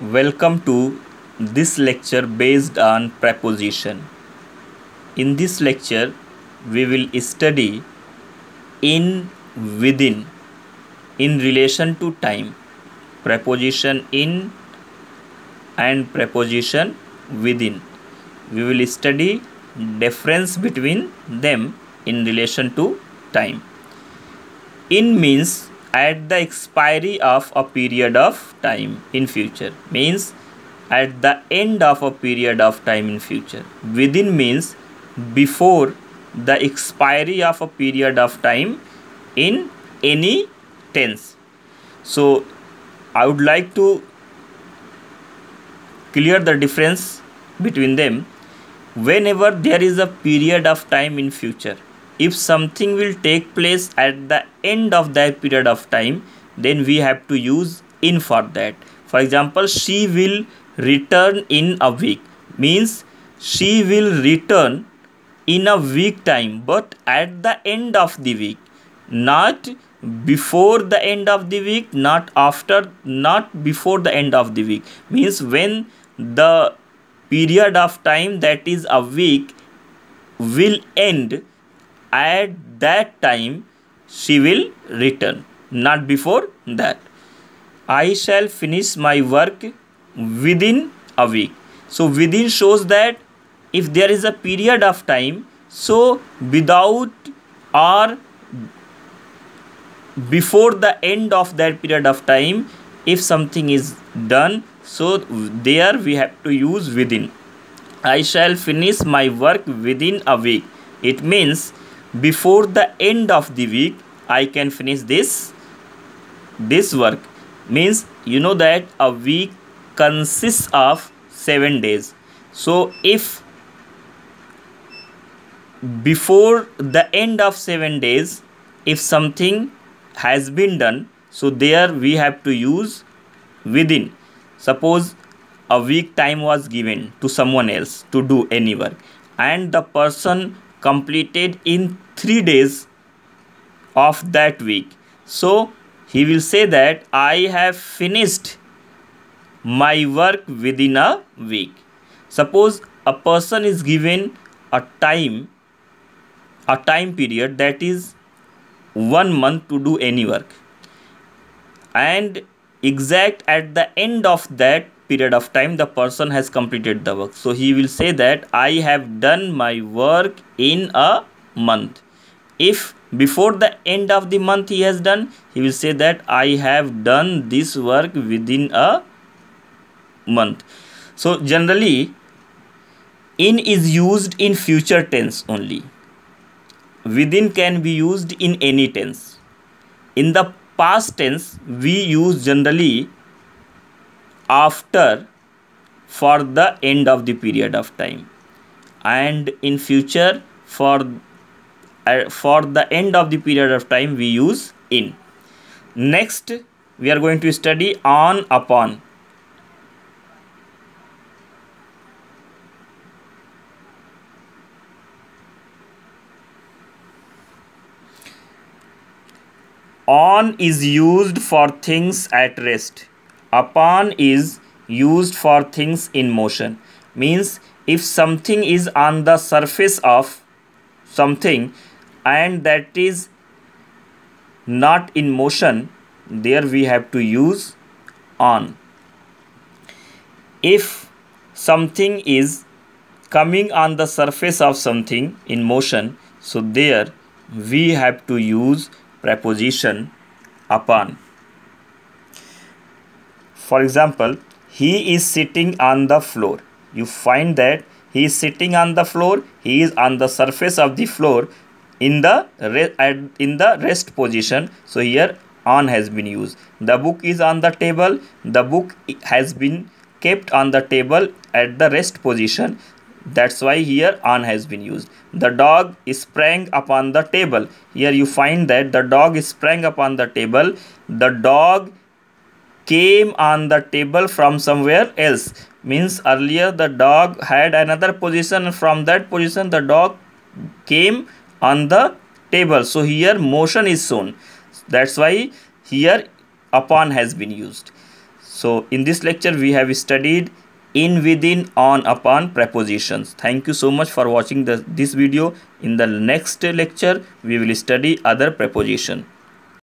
Welcome to this lecture based on preposition. In this lecture, we will study in, within, in relation to time, preposition in and preposition within. We will study difference between them in relation to time. In means at the expiry of a period of time in future, means at the end of a period of time in future. Within means before the expiry of a period of time in any tense. So I would like to clear the difference between them. Whenever there is a period of time in future, if something will take place at the end of that period of time, then we have to use in for that. For example, she will return in a week, means she will return in a week time, but at the end of the week, not before the end of the week, not after, not before the end of the week. Means when the period of time, that is a week, will end, at that time she will return, not before that. I shall finish my work within a week. So within shows that if there is a period of time, so without or before the end of that period of time, if something is done, so there we have to use within. I shall finish my work within a week. It means before the end of the week I can finish this work. Means you know that a week consists of 7 days. So if before the end of 7 days, if something has been done, so there we have to use within. Suppose a week time was given to someone else to do any work, and the person completed in 3 days of that week, so he will say that I have finished my work within a week. Suppose a person is given a time period, that is 1 month, to do any work, and exact at the end of that period of time the person has completed the work, so he will say that I have done my work in a month. If before the end of the month he has done, he will say that I have done this work within a month. So generally in is used in future tense only. Within can be used in any tense. In the past tense we use generally after for the end of the period of time, and in future for the end of the period of time we use in. Next we are going to study on, upon. On is used for things at rest. Upon is used for things in motion. Means if something is on the surface of something and that is not in motion, there we have to use on. If something is coming on the surface of something in motion, so there we have to use preposition upon. For example, he is sitting on the floor. You find that he is sitting on the floor, he is on the surface of the floor in the rest position, so here on has been used. The book is on the table, the book has been kept on the table at the rest position, that's why here on has been used. The dog sprang upon the table. Here you find that the dog sprang upon the table. The dog came on the table from somewhere else. Means earlier the dog had another position, from that position the dog came on the table. So here motion is shown. That's why here upon has been used. So in this lecture we have studied in, within, on, upon prepositions. Thank you so much for watching this video. In the next lecture we will study other preposition.